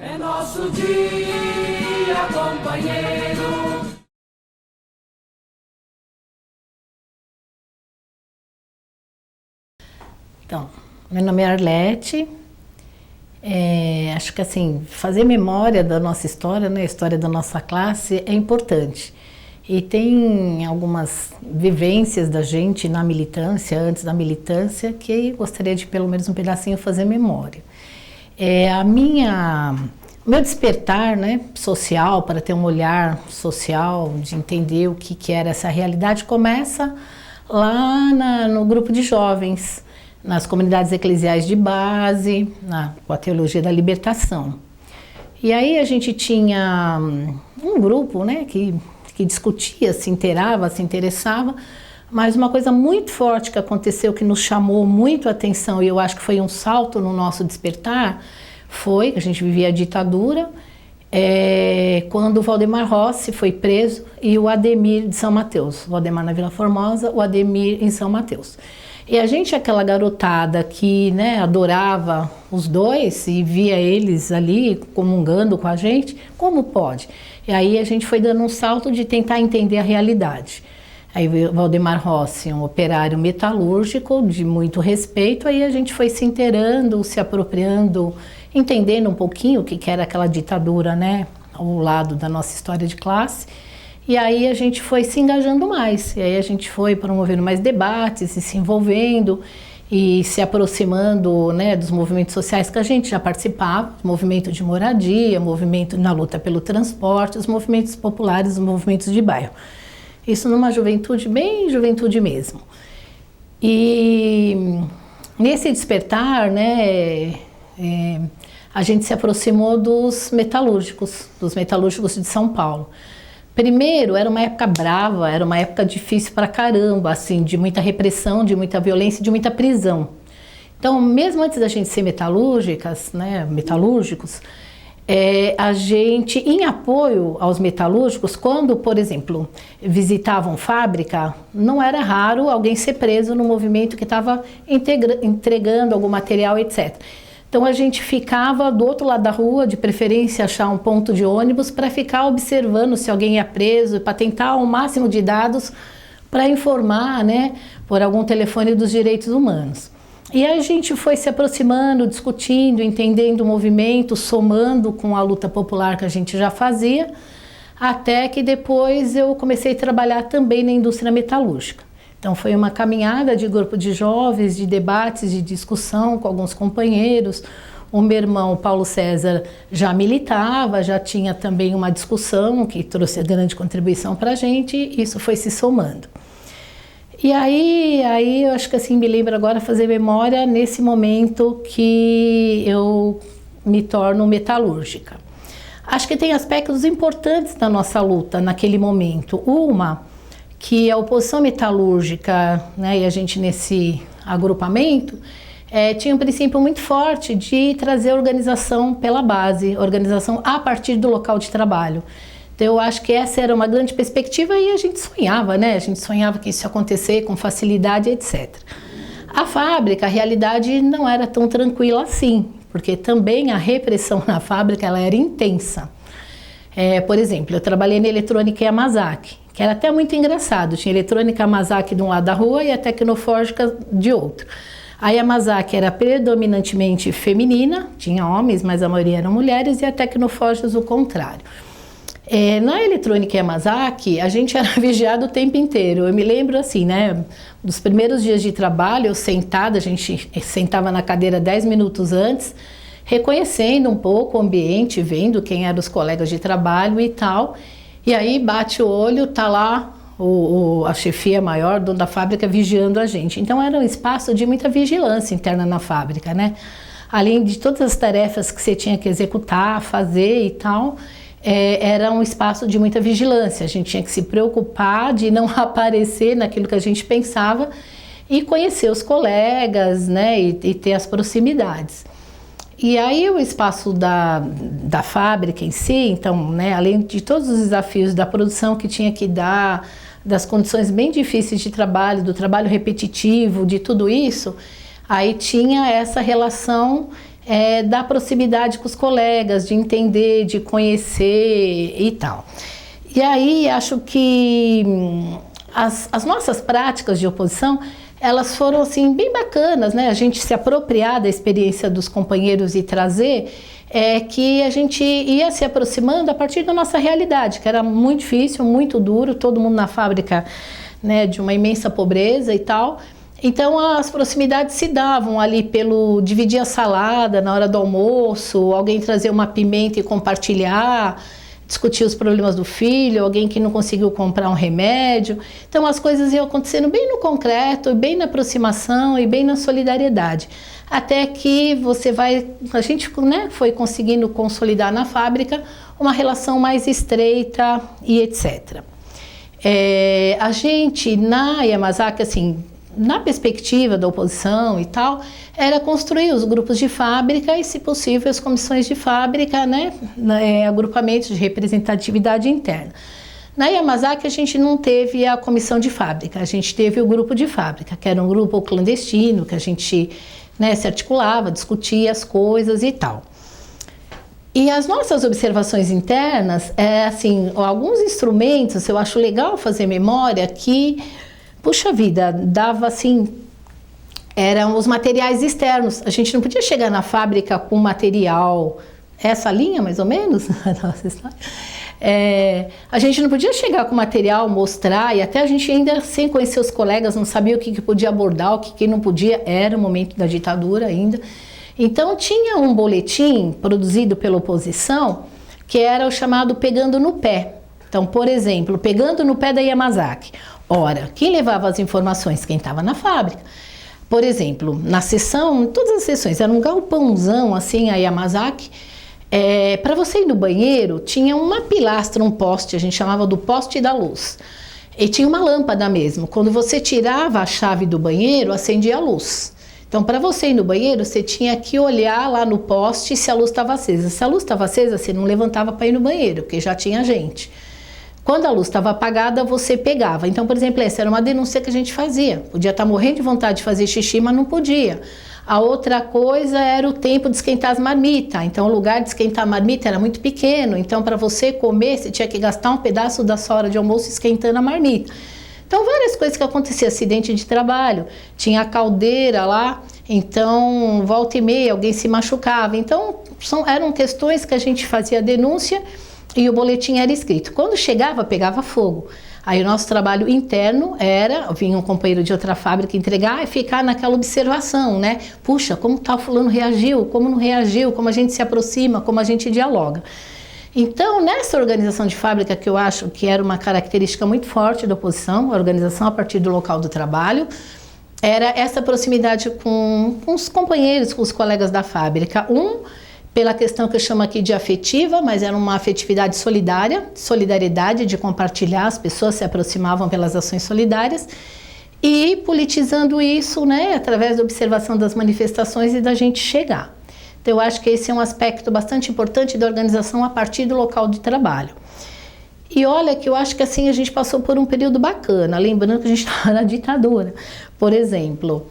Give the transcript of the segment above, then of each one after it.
É nosso dia, companheiro. Então, meu nome é Arlete. Acho que assim, fazer memória da nossa história, né, a história da nossa classe é importante. E tem algumas vivências da gente na militância, antes da militância, que gostaria de pelo menos um pedacinho fazer memória. O meu despertar, né, social, para ter um olhar social, de entender o que era essa realidade, começa lá no grupo de jovens, nas comunidades eclesiais de base, com a teologia da libertação. E aí a gente tinha um grupo, né, que discutia, se inteirava, se interessava, mas uma coisa muito forte que aconteceu, que nos chamou muito a atenção, e eu acho que foi um salto no nosso despertar, foi que a gente vivia a ditadura, quando o Valdemar Rossi foi preso e o Ademir de São Mateus, o Valdemar na Vila Formosa, o Ademir em São Mateus. E a gente, aquela garotada que, né, adorava os dois e via eles ali comungando com a gente, como pode? E aí a gente foi dando um salto de tentar entender a realidade. Aí veio o Valdemar Rossi, um operário metalúrgico de muito respeito, aí a gente foi se inteirando, se apropriando, entendendo um pouquinho o que era aquela ditadura, né, ao lado da nossa história de classe. E aí a gente foi se engajando mais, e aí a gente foi promovendo mais debates e se envolvendo e se aproximando, né, dos movimentos sociais que a gente já participava, movimento de moradia, movimento na luta pelo transporte, os movimentos populares, os movimentos de bairro. Isso numa juventude, bem juventude mesmo. E nesse despertar, né, a gente se aproximou dos metalúrgicos de São Paulo. Primeiro, era uma época brava, era uma época difícil pra caramba, assim, de muita repressão, de muita violência, de muita prisão. Então, mesmo antes da gente ser metalúrgicos, a gente, em apoio aos metalúrgicos, quando, por exemplo, visitavam fábrica, não era raro alguém ser preso no movimento que estava entregando algum material, etc. Então a gente ficava do outro lado da rua, de preferência achar um ponto de ônibus para ficar observando se alguém ia preso, para tentar o máximo de dados para informar, né, por algum telefone dos direitos humanos. E a gente foi se aproximando, discutindo, entendendo o movimento, somando com a luta popular que a gente já fazia, até que depois eu comecei a trabalhar também na indústria metalúrgica. Então foi uma caminhada de grupo de jovens, de debates, de discussão com alguns companheiros. O meu irmão, Paulo César, já militava, já tinha também uma discussão que trouxe grande contribuição para a gente, e isso foi se somando. E aí eu acho que assim me lembro agora fazer memória nesse momento que eu me torno metalúrgica. Acho que tem aspectos importantes da nossa luta naquele momento. Que a oposição metalúrgica, né, e a gente nesse agrupamento, tinha um princípio muito forte de trazer organização pela base, organização a partir do local de trabalho. Então eu acho que essa era uma grande perspectiva e a gente sonhava, né? A gente sonhava que isso ia acontecer com facilidade, etc. A fábrica, a realidade não era tão tranquila assim, porque também a repressão na fábrica ela era intensa. Por exemplo, eu trabalhei na eletrônica Yamazaki, que era até muito engraçado. Tinha eletrônica Yamazaki de um lado da rua e a Tecnofórgica de outro. A Yamazaki era predominantemente feminina, tinha homens, mas a maioria eram mulheres, e a Tecnofórgica o contrário. Na eletrônica Yamazaki, a gente era vigiado o tempo inteiro. Eu me lembro assim, né, dos primeiros dias de trabalho, eu sentada, a gente sentava na cadeira 10 minutos antes, reconhecendo um pouco o ambiente, vendo quem eram os colegas de trabalho e tal. E aí bate o olho, tá lá a chefia maior, dono da fábrica, vigiando a gente. Então era um espaço de muita vigilância interna na fábrica, né? Além de todas as tarefas que você tinha que executar, fazer e tal, era um espaço de muita vigilância. A gente tinha que se preocupar de não aparecer naquilo que a gente pensava e conhecer os colegas, né? E ter as proximidades. E aí o espaço da fábrica em si, então, né, além de todos os desafios da produção que tinha que dar, das condições bem difíceis de trabalho, do trabalho repetitivo, de tudo isso, aí tinha essa relação da proximidade com os colegas, de entender, de conhecer e tal. E aí acho que as nossas práticas de oposição, elas foram assim bem bacanas, né? A gente se apropriar da experiência dos companheiros e trazer que a gente ia se aproximando a partir da nossa realidade, que era muito difícil, muito duro, todo mundo na fábrica, né, de uma imensa pobreza e tal. Então as proximidades se davam ali pelo dividir a salada na hora do almoço, alguém trazer uma pimenta e compartilhar, discutir os problemas do filho, alguém que não conseguiu comprar um remédio. Então as coisas iam acontecendo bem no concreto, bem na aproximação e bem na solidariedade. Até que a gente, né, foi conseguindo consolidar na fábrica uma relação mais estreita e etc. A gente na Yamazaki, assim, na perspectiva da oposição e tal, era construir os grupos de fábrica e, se possível, as comissões de fábrica, né, agrupamentos de representatividade interna. Na Yamazaki a gente não teve a comissão de fábrica, a gente teve o grupo de fábrica, que era um grupo clandestino, que a gente, né, se articulava, discutia as coisas e tal. E as nossas observações internas, assim, alguns instrumentos, eu acho legal fazer memória que, puxa vida, dava assim, eram os materiais externos. A gente não podia chegar na fábrica com material, essa linha mais ou menos, a gente não podia chegar com material, mostrar, e até a gente ainda, sem conhecer os colegas, não sabia o que podia abordar, o que não podia, era o momento da ditadura ainda. Então tinha um boletim produzido pela oposição, que era o chamado Pegando no Pé. Então, por exemplo, Pegando no Pé da Yamazaki. Ora, quem levava as informações? Quem estava na fábrica. Por exemplo, na sessão, todas as sessões, era um galpãozão assim, a Yamazaki. Para você ir no banheiro, tinha uma pilastra, um poste, a gente chamava do poste da luz. E tinha uma lâmpada mesmo. Quando você tirava a chave do banheiro, acendia a luz. Então, para você ir no banheiro, você tinha que olhar lá no poste se a luz estava acesa. Se a luz estava acesa, você não levantava para ir no banheiro, porque já tinha gente. Quando a luz estava apagada, você pegava. Então, por exemplo, essa era uma denúncia que a gente fazia. Podia estar morrendo de vontade de fazer xixi, mas não podia. A outra coisa era o tempo de esquentar as marmitas. Então, o lugar de esquentar a marmita era muito pequeno. Então, para você comer, você tinha que gastar um pedaço da sua hora de almoço esquentando a marmita. Então, várias coisas que aconteciam, acidente de trabalho, tinha a caldeira lá, então, volta e meia, alguém se machucava. Então, eram questões que a gente fazia denúncia e o boletim era escrito. Quando chegava, pegava fogo. Aí o nosso trabalho interno vinha um companheiro de outra fábrica entregar e ficar naquela observação, né? Puxa, como tal fulano reagiu, como não reagiu, como a gente se aproxima, como a gente dialoga. Então, nessa organização de fábrica, que eu acho que era uma característica muito forte da oposição, a organização a partir do local do trabalho, era essa proximidade com os companheiros, com os colegas da fábrica. Pela questão que eu chamo aqui de afetiva, mas era uma afetividade solidária, solidariedade de compartilhar, as pessoas se aproximavam pelas ações solidárias, e politizando isso, né, através da observação das manifestações e da gente chegar. Então, eu acho que esse é um aspecto bastante importante da organização a partir do local de trabalho. E olha que eu acho que assim a gente passou por um período bacana, lembrando que a gente estava na ditadura. Por exemplo,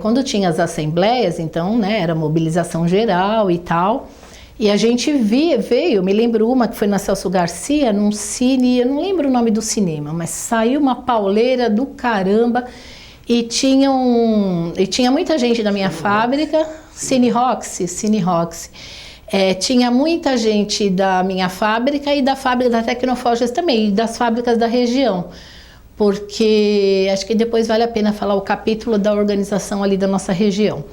quando tinha as assembleias, então, né, era mobilização geral e tal, e a gente veio, me lembro uma que foi na Celso Garcia, num cine, eu não lembro o nome do cinema, mas saiu uma pauleira do caramba, e tinha muita gente da minha fábrica, Cine Roxy. Tinha muita gente da minha fábrica e da fábrica da Tecnoforjas também, e das fábricas da região, porque acho que depois vale a pena falar o capítulo da organização ali da nossa região.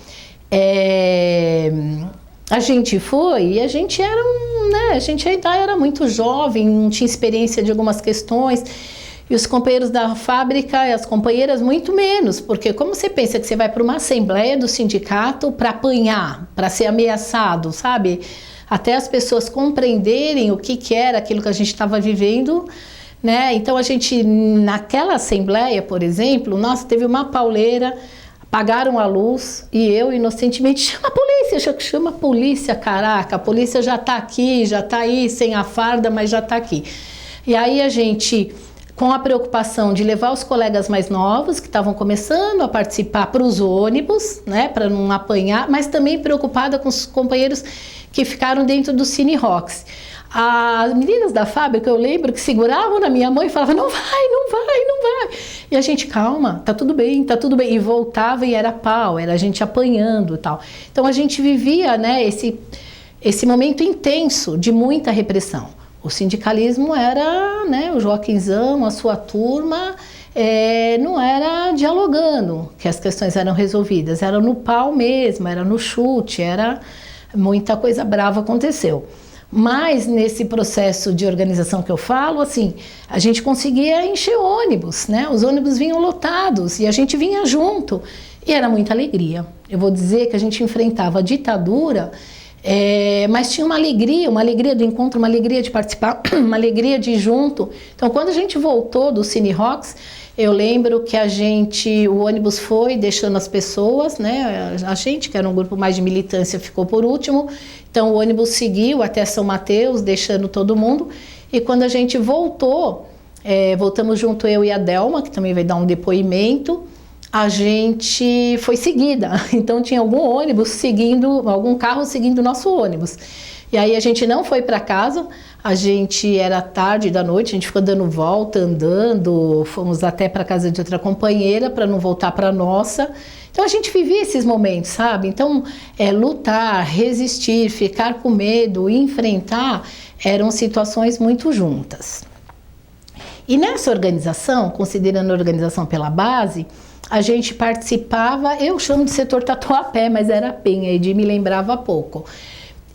A gente foi e a gente era, né, a gente ainda era muito jovem, não tinha experiência de algumas questões, e os companheiros da fábrica e as companheiras muito menos, porque como você pensa que você vai para uma assembleia do sindicato para apanhar, para ser ameaçado, sabe? Até as pessoas compreenderem o que era aquilo que a gente estava vivendo, né? Então a gente, naquela assembleia, por exemplo, nossa, teve uma pauleira, apagaram a luz e eu inocentemente chama a polícia, caraca, a polícia já está aqui, já está aí sem a farda, mas já está aqui. E aí a gente com a preocupação de levar os colegas mais novos, que estavam começando a participar, para os ônibus, né, para não apanhar, mas também preocupada com os companheiros que ficaram dentro do Cine Rocks. As meninas da fábrica, eu lembro que seguravam na minha mão e falavam, não vai, não vai, não vai. E a gente, calma, tá tudo bem, tá tudo bem. E voltava e era pau, era a gente apanhando e tal. Então a gente vivia, né, esse momento intenso de muita repressão. O sindicalismo era, né, o Joaquinzão, a sua turma, não era dialogando que as questões eram resolvidas, era no pau mesmo, era no chute, era muita coisa brava aconteceu. Mas nesse processo de organização que eu falo, assim, a gente conseguia encher ônibus, né? Os ônibus vinham lotados e a gente vinha junto e era muita alegria. Eu vou dizer que a gente enfrentava a ditadura, mas tinha uma alegria do encontro, uma alegria de participar, uma alegria de ir junto. Então, quando a gente voltou do Cine Rocks, eu lembro que o ônibus foi deixando as pessoas, né? A gente, que era um grupo mais de militância, ficou por último. Então, o ônibus seguiu até São Mateus, deixando todo mundo. E quando a gente voltou, voltamos junto eu e a Delma, que também vai dar um depoimento, a gente foi seguida. Então, tinha algum carro seguindo o nosso ônibus. E aí a gente não foi para casa, era tarde da noite, a gente ficou dando volta, andando, fomos até para casa de outra companheira para não voltar para nossa. Então a gente vivia esses momentos, sabe? Então lutar, resistir, ficar com medo, enfrentar, eram situações muito juntas. E nessa organização, considerando a organização pela base, a gente participava, eu chamo de setor Tatuapé, mas era PEN, a Edi me lembrava pouco.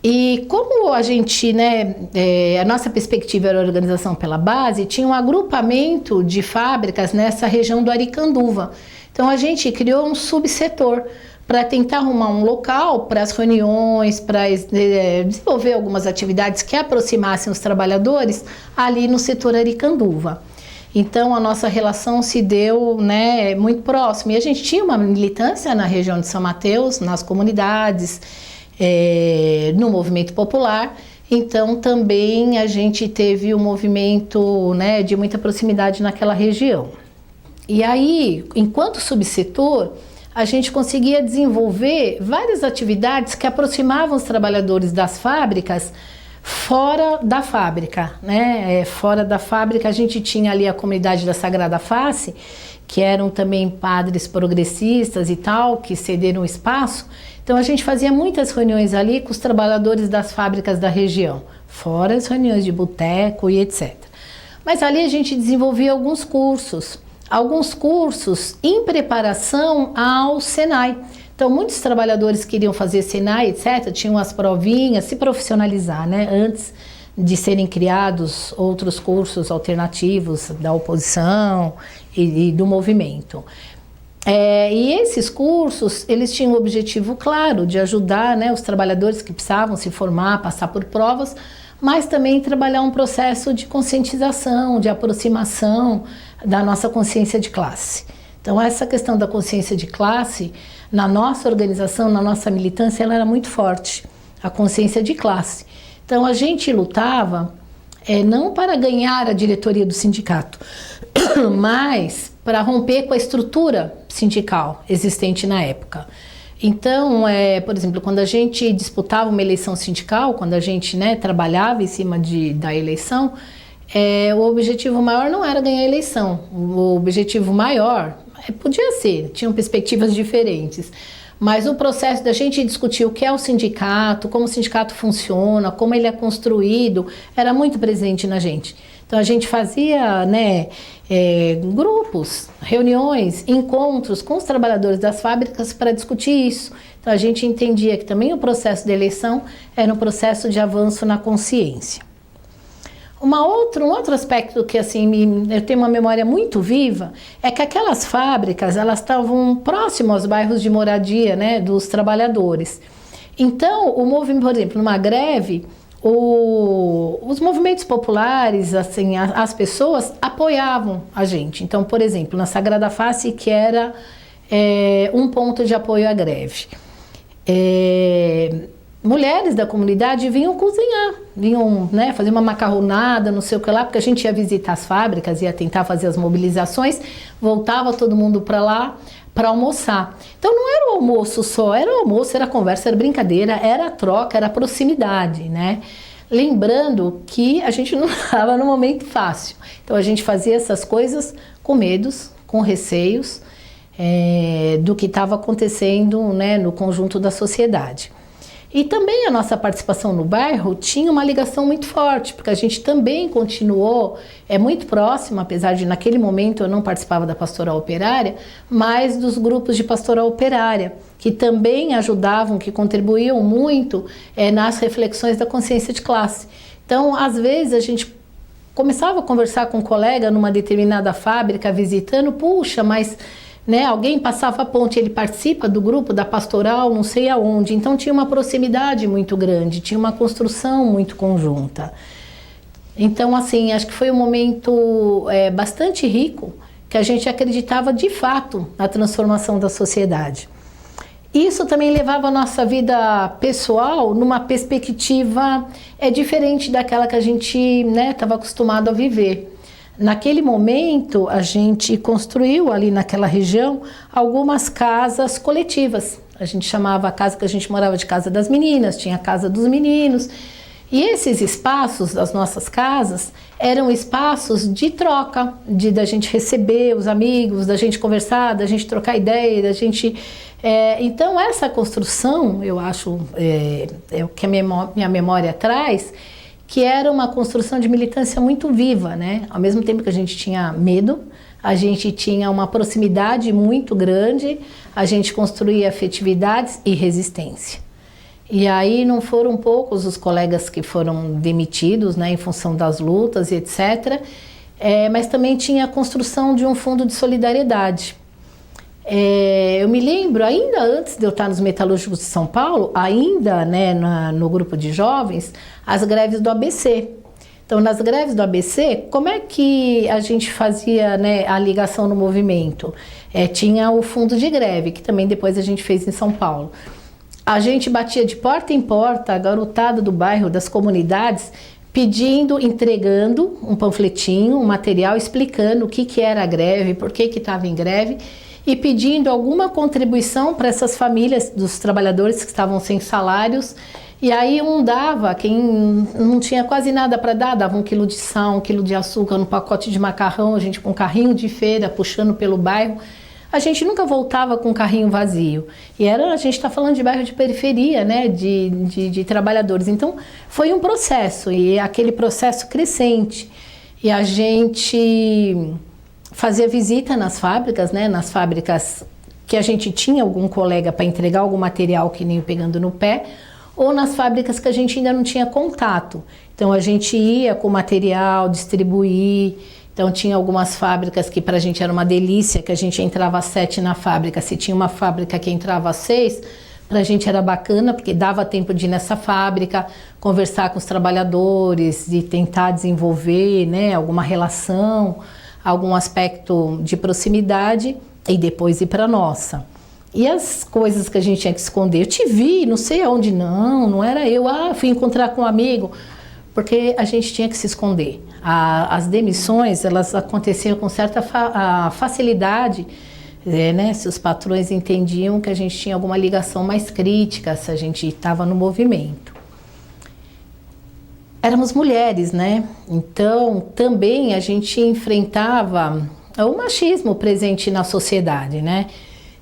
E como a gente, né, a nossa perspectiva era a organização pela base, tinha um agrupamento de fábricas nessa região do Aricanduva. Então a gente criou um subsetor para tentar arrumar um local para as reuniões, para desenvolver algumas atividades que aproximassem os trabalhadores ali no setor Aricanduva. Então a nossa relação se deu, né, muito próxima. E a gente tinha uma militância na região de São Mateus, nas comunidades, no movimento popular. Então também a gente teve um movimento, né, de muita proximidade naquela região. E aí, enquanto subsetor, a gente conseguia desenvolver várias atividades que aproximavam os trabalhadores das fábricas fora da fábrica, né? Fora da fábrica a gente tinha ali a comunidade da Sagrada Face, que eram também padres progressistas e tal, que cederam espaço. Então a gente fazia muitas reuniões ali com os trabalhadores das fábricas da região, fora as reuniões de boteco e etc. Mas ali a gente desenvolvia alguns cursos em preparação ao Senai. Então muitos trabalhadores queriam fazer Senai, etc., tinham as provinhas, se profissionalizar, né, antes de serem criados outros cursos alternativos da oposição e do movimento. E esses cursos, eles tinham o objetivo claro de ajudar, né, os trabalhadores que precisavam se formar, passar por provas, mas também trabalhar um processo de conscientização, de aproximação da nossa consciência de classe. Então essa questão da consciência de classe, na nossa organização, na nossa militância, ela era muito forte, a consciência de classe. Então a gente lutava não para ganhar a diretoria do sindicato, mas para romper com a estrutura sindical existente na época. Então, por exemplo, quando a gente disputava uma eleição sindical, quando a gente, né, trabalhava em cima da eleição, o objetivo maior não era ganhar a eleição. O objetivo maior, podia ser, tinham perspectivas diferentes, mas o processo da gente discutir o que é o sindicato, como o sindicato funciona, como ele é construído, era muito presente na gente. Então a gente fazia, né, grupos, reuniões, encontros com os trabalhadores das fábricas para discutir isso. Então a gente entendia que também o processo de eleição era um processo de avanço na consciência. Um outro aspecto que assim eu tenho uma memória muito viva é que aquelas fábricas, elas estavam próximas aos bairros de moradia, né, dos trabalhadores. Então o movimento, por exemplo, numa greve, os movimentos populares, assim, as pessoas apoiavam a gente. Então, por exemplo, na Sagrada Face, que era um ponto de apoio à greve. mulheres da comunidade vinham cozinhar, vinham, né, fazer uma macarronada, não sei o que lá, porque a gente ia visitar as fábricas, ia tentar fazer as mobilizações, voltava todo mundo para lá para almoçar. Então não era o almoço só, era o almoço, era conversa, era brincadeira, era troca, era proximidade, né? Lembrando que a gente não estava num momento fácil. Então a gente fazia essas coisas com medos, com receios do que estava acontecendo, né, no conjunto da sociedade. E também a nossa participação no bairro tinha uma ligação muito forte, porque a gente também continuou muito próximo, apesar de naquele momento eu não participava da pastoral operária, mas dos grupos de pastoral operária, que também ajudavam, que contribuíam muito nas reflexões da consciência de classe. Então, às vezes a gente começava a conversar com um colega numa determinada fábrica, visitando, puxa, mas... né, alguém passava a ponte, ele participa do grupo da pastoral, não sei aonde, então tinha uma proximidade muito grande, tinha uma construção muito conjunta. Então, assim, acho que foi um momento bastante rico, que a gente acreditava de fato na transformação da sociedade. Isso também levava a nossa vida pessoal numa perspectiva diferente daquela que a gente estava acostumado a viver. Naquele momento, a gente construiu ali naquela região algumas casas coletivas. A gente chamava a casa que a gente morava de casa das meninas, tinha a casa dos meninos. E esses espaços das nossas casas eram espaços de troca, da gente receber os amigos, da gente conversar, da gente trocar ideia, da gente... então, essa construção, eu acho, é o que a minha memória traz, que era uma construção de militância muito viva, né? Ao mesmo tempo que a gente tinha medo, a gente tinha uma proximidade muito grande, a gente construía afetividades e resistência. E aí não foram poucos os colegas que foram demitidos, né, em função das lutas e etc. Mas também tinha a construção de um fundo de solidariedade. Eu me lembro, ainda antes de eu estar nos Metalúrgicos de São Paulo, ainda, né, no grupo de jovens, as greves do ABC. Então, nas greves do ABC, como é que a gente fazia, né, a ligação no movimento? Tinha o fundo de greve, que também depois a gente fez em São Paulo. A gente batia de porta em porta, a garotada do bairro, das comunidades, pedindo, entregando um panfletinho, um material explicando o que era a greve, por que estava em greve, e pedindo alguma contribuição para essas famílias dos trabalhadores que estavam sem salários. E aí dava, quem não tinha quase nada para dar, dava 1 quilo de sal, 1 quilo de açúcar, um pacote de macarrão, a gente com um carrinho de feira puxando pelo bairro. A gente nunca voltava com um carrinho vazio. E a gente está falando de bairro de periferia, né, de trabalhadores. Então, foi um processo, e aquele processo crescente. E a gente fazia visita nas fábricas, né, nas fábricas que a gente tinha algum colega para entregar algum material que nem o Pegando no Pé, ou nas fábricas que a gente ainda não tinha contato. Então, a gente ia com material, distribuir. Então, tinha algumas fábricas que para a gente era uma delícia, que a gente entrava às 7 na fábrica. Se tinha uma fábrica que entrava às 6, para a gente era bacana, porque dava tempo de ir nessa fábrica, conversar com os trabalhadores e tentar desenvolver, né, alguma relação, algum aspecto de proximidade e depois ir para a nossa. E as coisas que a gente tinha que esconder, eu te vi, não sei aonde, não era eu, fui encontrar com um amigo, porque a gente tinha que se esconder. As demissões, elas aconteciam com certa facilidade, né, se os patrões entendiam que a gente tinha alguma ligação mais crítica, se a gente estava no movimento. Éramos mulheres, né? Então, também a gente enfrentava o machismo presente na sociedade, né?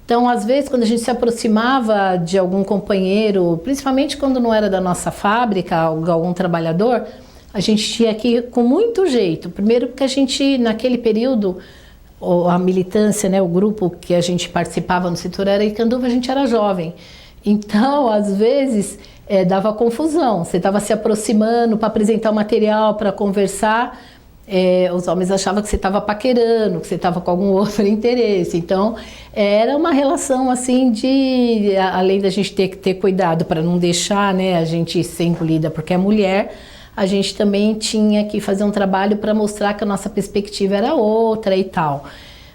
Então, às vezes, quando a gente se aproximava de algum companheiro, principalmente quando não era da nossa fábrica, algum trabalhador, a gente tinha que ir com muito jeito. Primeiro porque a gente, naquele período, a militância, né, o grupo que a gente participava no setor Araçatuba, a gente era jovem. Então, às vezes, dava confusão. Você estava se aproximando para apresentar o material, para conversar. Os homens achavam que você estava paquerando, que você estava com algum outro interesse. Então, era uma relação assim de... Além da gente ter que ter cuidado para não deixar, né, a gente ser engolida porque é mulher, a gente também tinha que fazer um trabalho para mostrar que a nossa perspectiva era outra e tal.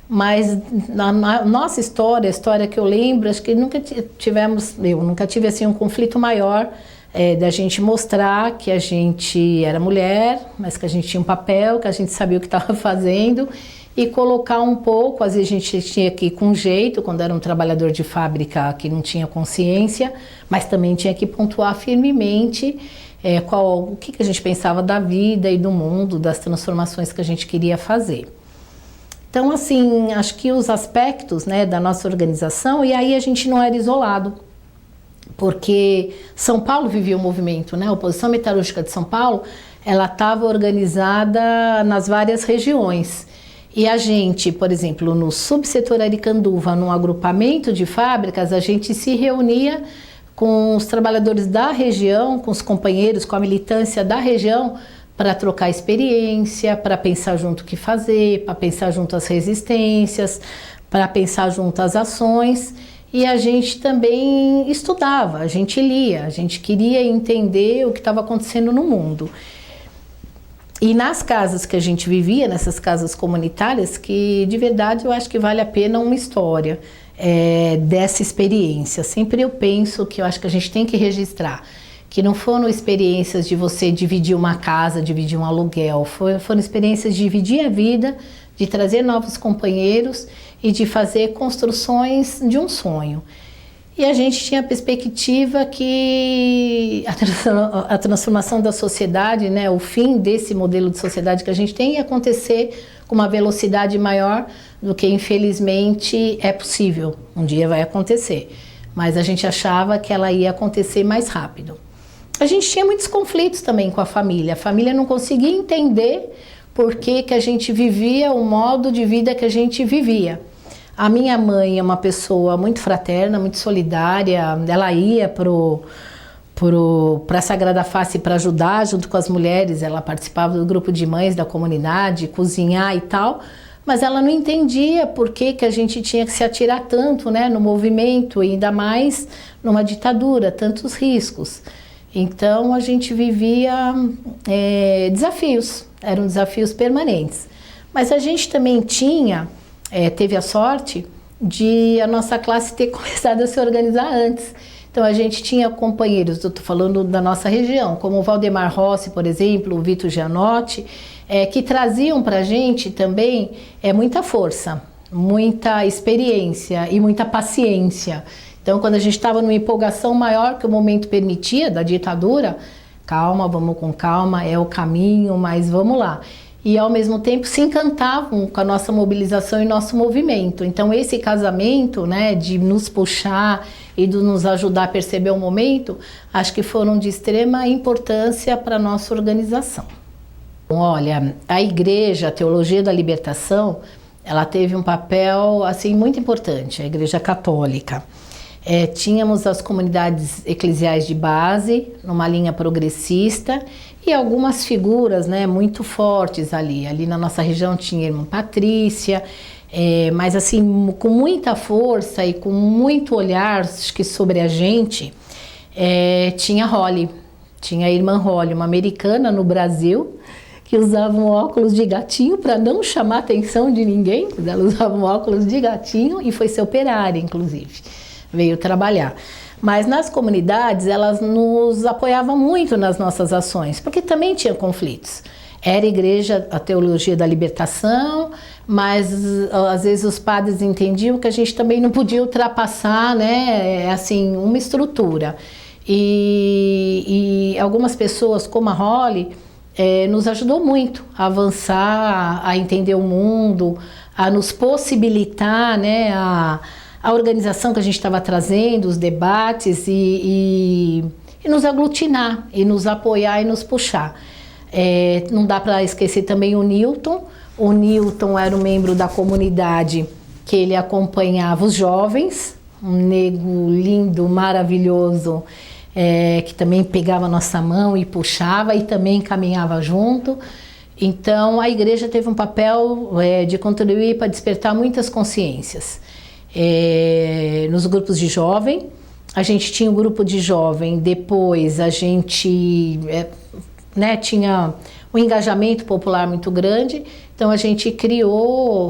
Mas na nossa história, a história que eu lembro, acho que nunca tivemos, eu nunca tive assim um conflito maior da gente mostrar que a gente era mulher, mas que a gente tinha um papel, que a gente sabia o que estava fazendo e colocar um pouco, às vezes a gente tinha que ir com jeito, quando era um trabalhador de fábrica que não tinha consciência, mas também tinha que pontuar firmemente o que a gente pensava da vida e do mundo, das transformações que a gente queria fazer. Então, assim, acho que os aspectos, né, da nossa organização, e aí a gente não era isolado, porque São Paulo vivia o movimento, né? A Oposição Metalúrgica de São Paulo, ela estava organizada nas várias regiões. E a gente, por exemplo, no subsetor Aricanduva, num agrupamento de fábricas, a gente se reunia com os trabalhadores da região, com os companheiros, com a militância da região, para trocar experiência, para pensar junto o que fazer, para pensar junto as resistências, para pensar junto as ações. E a gente também estudava, a gente lia, a gente queria entender o que estava acontecendo no mundo. E nas casas que a gente vivia, nessas casas comunitárias, que de verdade eu acho que vale a pena uma história dessa experiência. Sempre eu penso que eu acho que a gente tem que registrar, que não foram experiências de você dividir uma casa, dividir um aluguel, foram experiências de dividir a vida, de trazer novos companheiros e de fazer construções de um sonho. E a gente tinha a perspectiva que a transformação da sociedade, né, o fim desse modelo de sociedade que a gente tem ia acontecer com uma velocidade maior do que infelizmente é possível. Um dia vai acontecer, mas a gente achava que ela ia acontecer mais rápido. A gente tinha muitos conflitos também com a família não conseguia entender por que a gente vivia o modo de vida que a gente vivia. A minha mãe é uma pessoa muito fraterna, muito solidária, ela ia para a Sagrada Face para ajudar junto com as mulheres, ela participava do grupo de mães da comunidade, cozinhar e tal, mas ela não entendia por que a gente tinha que se atirar tanto, né, no movimento, e ainda mais numa ditadura, tantos riscos. Então a gente vivia desafios, eram desafios permanentes. Mas a gente também teve a sorte de a nossa classe ter começado a se organizar antes. Então a gente tinha companheiros, eu estou falando da nossa região, como o Valdemar Rossi, por exemplo, o Vitor Gianotti, que traziam para a gente também muita força, muita experiência e muita paciência. Então quando a gente estava numa empolgação maior que o momento permitia da ditadura, calma, vamos com calma, é o caminho, mas vamos lá. E ao mesmo tempo se encantavam com a nossa mobilização e nosso movimento. Então esse casamento, né, de nos puxar e de nos ajudar a perceber o momento, acho que foram de extrema importância para a nossa organização. Olha, a Igreja, a Teologia da Libertação, ela teve um papel assim muito importante, a Igreja Católica. Tínhamos as comunidades eclesiais de base, numa linha progressista, e algumas figuras, né, muito fortes ali. Ali na nossa região tinha a irmã Patrícia, mas assim, com muita força e com muito olhar, acho que sobre a gente, tinha Holly, tinha a irmã Holly, uma americana no Brasil, que usava um óculos de gatinho para não chamar a atenção de ninguém. Ela usava um óculos de gatinho e foi ser operária, inclusive. Veio trabalhar. Mas nas comunidades, elas nos apoiavam muito nas nossas ações, porque também tinha conflitos. Era a Igreja, a Teologia da Libertação, mas às vezes os padres entendiam que a gente também não podia ultrapassar, né, assim, uma estrutura. E algumas pessoas, como a Holly, nos ajudou muito a avançar, a entender o mundo, a nos possibilitar, né, a organização que a gente estava trazendo, os debates e nos aglutinar, e nos apoiar e nos puxar. Não dá para esquecer também o Newton. O Newton era um membro da comunidade que ele acompanhava os jovens, um nego lindo, maravilhoso, que também pegava a nossa mão e puxava e também caminhava junto. Então a igreja teve um papel de contribuir para despertar muitas consciências. Nos grupos de jovem, a gente tinha um grupo de jovem, depois a gente tinha um engajamento popular muito grande, então a gente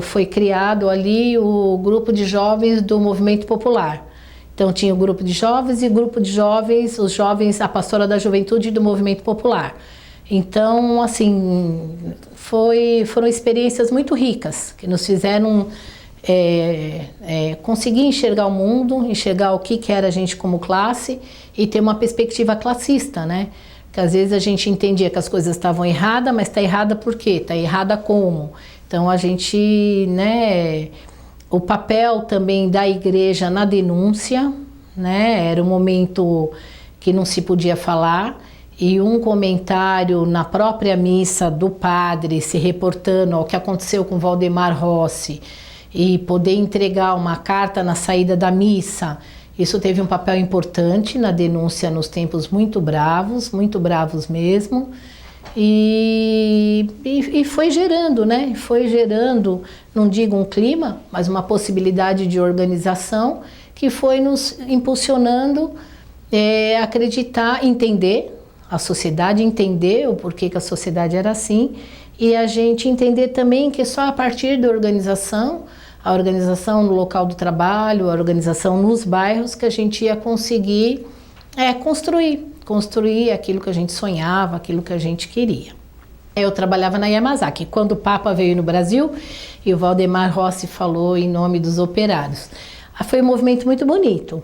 foi criado ali o grupo de jovens do Movimento Popular, Então tinha o grupo de jovens e o grupo de jovens, os jovens, a pastora da juventude do movimento popular. Então, assim, foram experiências muito ricas, que nos fizeram conseguir enxergar o mundo, enxergar o que era a gente como classe e ter uma perspectiva classista, né? Porque às vezes a gente entendia que as coisas estavam erradas, mas está errada por quê? Está errada como? Então a gente, né, o papel também da igreja na denúncia, né? Era um momento que não se podia falar. E um comentário na própria missa do padre se reportando ao que aconteceu com Valdemar Rossi e poder entregar uma carta na saída da missa, isso teve um papel importante na denúncia nos tempos muito bravos mesmo. E foi gerando, né? Foi gerando, não digo um clima, mas uma possibilidade de organização que foi nos impulsionando a acreditar, entender a sociedade, entender o porquê que a sociedade era assim e a gente entender também que só a partir da organização, a organização no local do trabalho, a organização nos bairros, que a gente ia conseguir construir aquilo que a gente sonhava, aquilo que a gente queria. Eu trabalhava na Yamazaki, quando o Papa veio no Brasil e o Valdemar Rossi falou em nome dos operários. Foi um movimento muito bonito.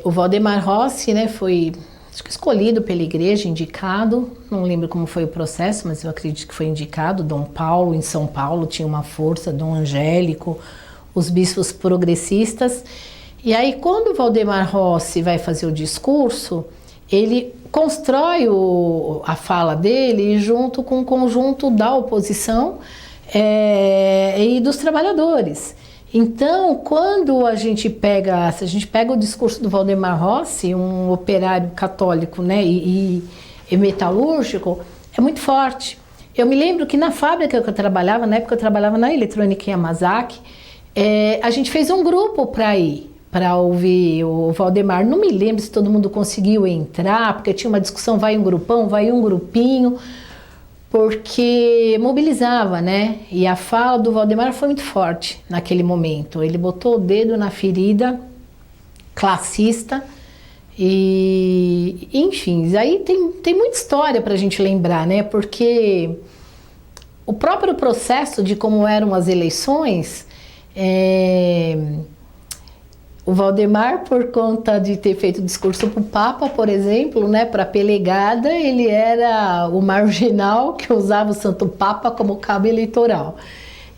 O Valdemar Rossi, né, foi acho que escolhido pela igreja, indicado, não lembro como foi o processo, mas eu acredito que foi indicado. Dom Paulo, em São Paulo, tinha uma força, Dom Angélico, os bispos progressistas. E aí, quando o Valdemar Rossi vai fazer o discurso, ele constrói a fala dele junto com o conjunto da oposição e dos trabalhadores. Então, quando se a gente pega o discurso do Valdemar Rossi, um operário católico, né, e metalúrgico, é muito forte. Eu me lembro que na fábrica que eu trabalhava, na época eu trabalhava na Eletrônica Yamazaki, a gente fez um grupo para ouvir o Valdemar. Não me lembro se todo mundo conseguiu entrar, porque tinha uma discussão, vai um grupão, vai um grupinho, porque mobilizava, né? E a fala do Valdemar foi muito forte naquele momento. Ele botou o dedo na ferida classista e, enfim, aí tem muita história para a gente lembrar, né? Porque o próprio processo de como eram as eleições, o Valdemar, por conta de ter feito discurso para o Papa, por exemplo, né, para a Pelegada, ele era o marginal que usava o Santo Papa como cabo eleitoral.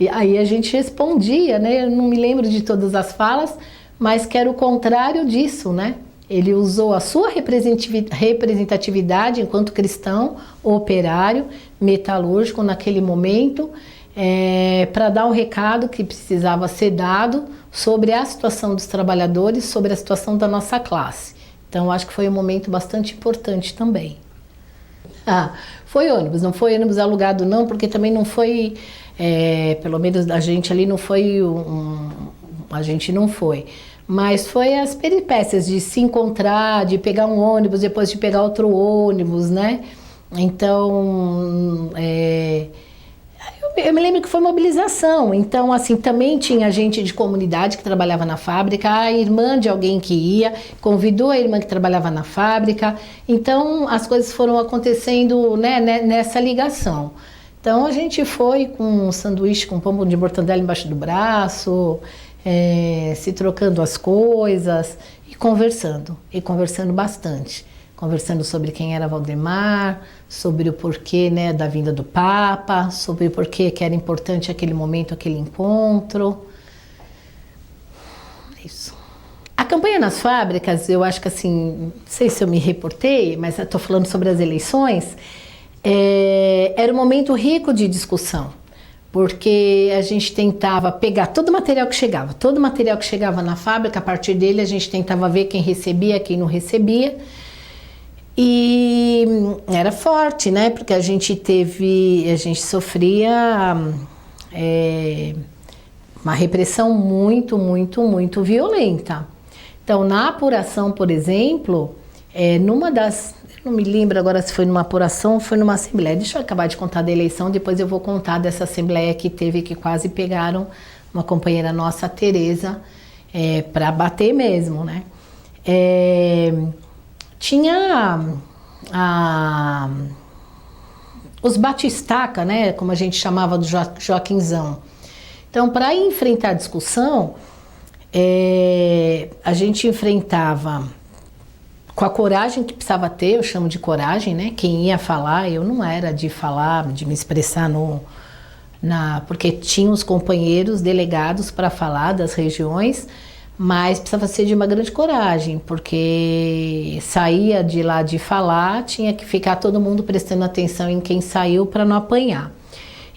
E aí a gente respondia, né, eu não me lembro de todas as falas, mas que era o contrário disso, né? Ele usou a sua representatividade enquanto cristão, operário, metalúrgico naquele momento, para dar um recado que precisava ser dado sobre a situação dos trabalhadores, sobre a situação da nossa classe. Então, acho que foi um momento bastante importante também. Foi ônibus, não foi ônibus alugado não, porque também não foi, pelo menos a gente ali não foi, a gente não foi. Mas foi as peripécias de se encontrar, de pegar um ônibus, depois de pegar outro ônibus, né? Então, eu me lembro que foi mobilização. Então, assim, também tinha gente de comunidade que trabalhava na fábrica, a irmã de alguém que ia, convidou a irmã que trabalhava na fábrica. Então, as coisas foram acontecendo, né, nessa ligação. Então, a gente foi com um sanduíche com pão de mortandela embaixo do braço, se trocando as coisas e conversando bastante. Conversando sobre quem era Valdemar, sobre o porquê, né, da vinda do Papa, sobre o porquê que era importante aquele momento, aquele encontro. Isso. A campanha nas fábricas, eu acho que assim, não sei se eu me reportei, mas estou falando sobre as eleições, era um momento rico de discussão, porque a gente tentava pegar todo o material que chegava na fábrica, a partir dele a gente tentava ver quem recebia, quem não recebia. E era forte, né? Porque a gente sofria uma repressão muito violenta. Então, na apuração, por exemplo, não me lembro agora se foi numa apuração ou foi numa assembleia. Deixa eu acabar de contar da eleição, depois eu vou contar dessa assembleia que teve, que quase pegaram uma companheira nossa, a Tereza, para bater mesmo, né? Tinha os batistaca, né, como a gente chamava do Joaquinzão. Então, para enfrentar a discussão, a gente enfrentava com a coragem que precisava ter, eu chamo de coragem, né? Quem ia falar, eu não era de falar, de me expressar porque tinha os companheiros delegados para falar das regiões, mas precisava ser de uma grande coragem, porque saía de lá de falar, tinha que ficar todo mundo prestando atenção em quem saiu para não apanhar.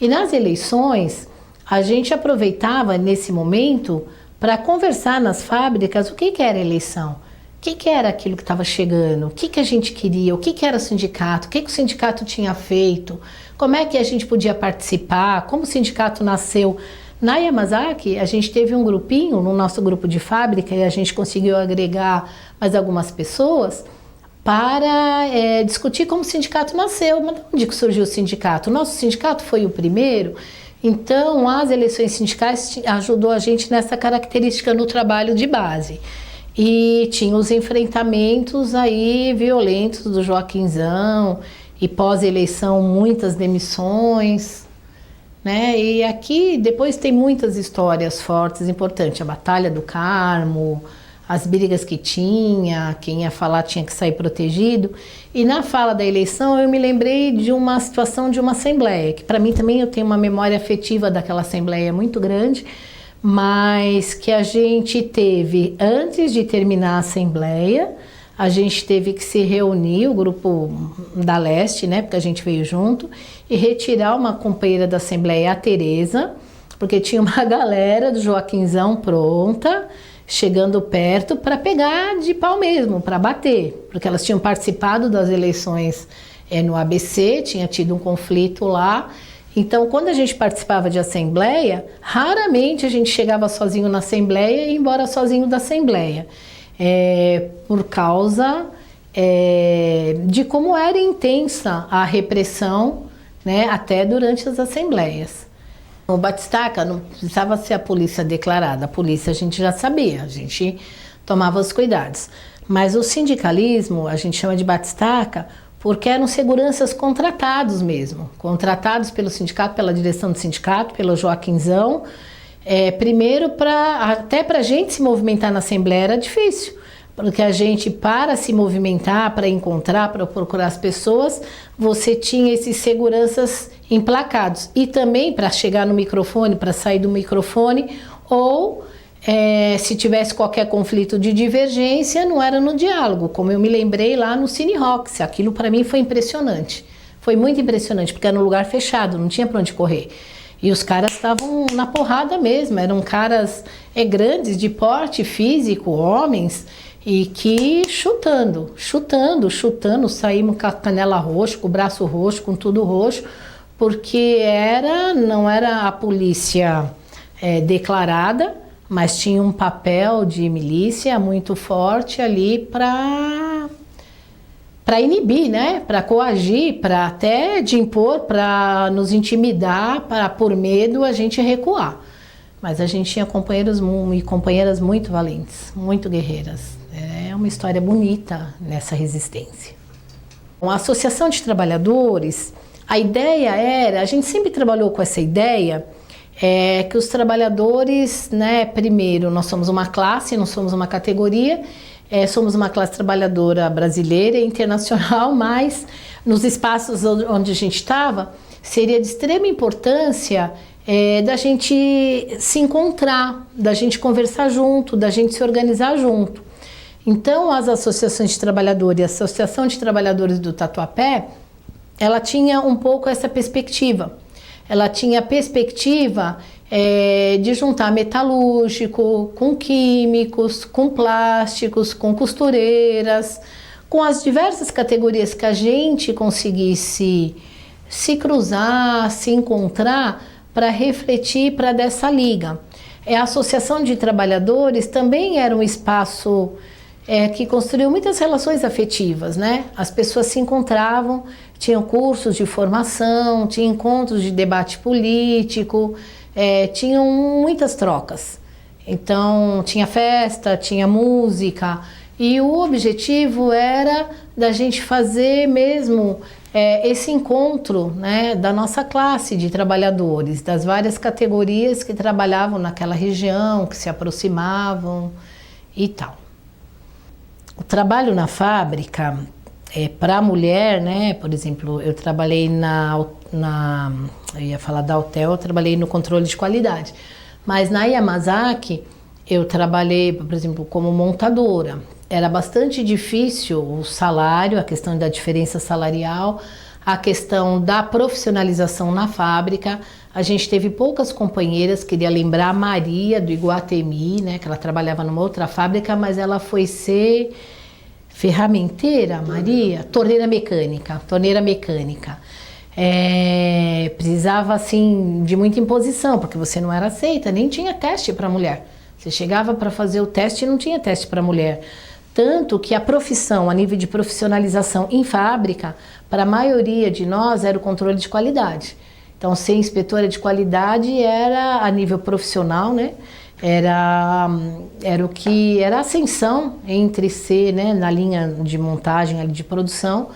E nas eleições, a gente aproveitava nesse momento para conversar nas fábricas o que era eleição, o que era aquilo que estava chegando, o que a gente queria, o que era o sindicato, o que o sindicato tinha feito, como é que a gente podia participar, como o sindicato nasceu. Na Yamazaki, a gente teve um grupinho, no nosso grupo de fábrica, e a gente conseguiu agregar mais algumas pessoas para discutir como o sindicato nasceu. Mas de onde que surgiu o sindicato? O nosso sindicato foi o primeiro, então as eleições sindicais ajudou a gente nessa característica no trabalho de base. E tinha os enfrentamentos aí violentos do Joaquinzão, e pós-eleição muitas demissões, né? E aqui depois tem muitas histórias fortes, importantes, a Batalha do Carmo, as brigas que tinha, quem ia falar tinha que sair protegido. E na fala da eleição eu me lembrei de uma situação de uma assembleia, que para mim também eu tenho uma memória afetiva daquela assembleia muito grande, mas que a gente teve, antes de terminar a assembleia, a gente teve que se reunir, o grupo da Leste, né, porque a gente veio junto, e retirar uma companheira da Assembleia, a Tereza, porque tinha uma galera do Joaquinzão pronta, chegando perto para pegar de pau mesmo, para bater, porque elas tinham participado das eleições no ABC, tinha tido um conflito lá. Então, quando a gente participava de assembleia, raramente a gente chegava sozinho na assembleia e ia embora sozinho da assembleia. Por causa de como era intensa a repressão, né, até durante as assembleias. O batistaca não precisava ser a polícia declarada, a polícia a gente já sabia, a gente tomava os cuidados. Mas o sindicalismo, a gente chama de batistaca, porque eram seguranças contratados mesmo, contratados pelo sindicato, pela direção do sindicato, pelo Joaquinzão. Primeiro, até para a gente se movimentar na Assembleia era difícil, porque a gente, para se movimentar, para encontrar, para procurar as pessoas, você tinha esses seguranças emplacados. E também para chegar no microfone, para sair do microfone, ou se tivesse qualquer conflito de divergência, não era no diálogo, como eu me lembrei lá no Cine Rocks. Aquilo para mim foi impressionante, foi muito impressionante, porque era um lugar fechado, não tinha para onde correr. E os caras estavam na porrada mesmo, eram caras grandes, de porte físico, homens, e que chutando, saímos com a canela roxa, com o braço roxo, com tudo roxo, porque não era a polícia declarada, mas tinha um papel de milícia muito forte ali para inibir, né? Para coagir, para até de impor, para nos intimidar, para por medo a gente recuar. Mas a gente tinha companheiros e companheiras muito valentes, muito guerreiras. É uma história bonita nessa resistência. A Associação de Trabalhadores, a ideia era, a gente sempre trabalhou com essa ideia, que os trabalhadores, né, primeiro, nós somos uma classe, não somos uma categoria, somos uma classe trabalhadora brasileira e internacional, mas nos espaços onde a gente estava, seria de extrema importância da gente se encontrar, da gente conversar junto, da gente se organizar junto. Então, as associações de trabalhadores e a Associação de Trabalhadores do Tatuapé, ela tinha um pouco essa perspectiva. Ela tinha a perspectiva de juntar metalúrgico com químicos, com plásticos, com costureiras, com as diversas categorias que a gente conseguisse se cruzar, se encontrar para refletir para dessa liga. A Associação de Trabalhadores também era um espaço que construiu muitas relações afetivas, né? As pessoas se encontravam, tinham cursos de formação, tinham encontros de debate político, tinham muitas trocas. Então tinha festa, tinha música e o objetivo era da gente fazer mesmo esse encontro, né, da nossa classe de trabalhadores, das várias categorias que trabalhavam naquela região, que se aproximavam e tal. O trabalho na fábrica, para a mulher, né, por exemplo, eu trabalhei eu ia falar da Autel, eu trabalhei no controle de qualidade, mas na Yamazaki eu trabalhei, por exemplo, como montadora. Era bastante difícil o salário, a questão da diferença salarial, a questão da profissionalização na fábrica. A gente teve poucas companheiras, queria lembrar a Maria do Iguatemi, né, que ela trabalhava numa outra fábrica, mas ela foi ser ferramenteira, Maria, torneira mecânica. Precisava assim de muita imposição, porque você não era aceita, nem tinha teste para mulher. Você chegava para fazer o teste e não tinha teste para mulher. Tanto que a profissão, a nível de profissionalização em fábrica, para a maioria de nós era o controle de qualidade. Então, ser inspetora de qualidade era a nível profissional, né? Era o que era a ascensão entre ser, né, na linha de montagem ali de produção,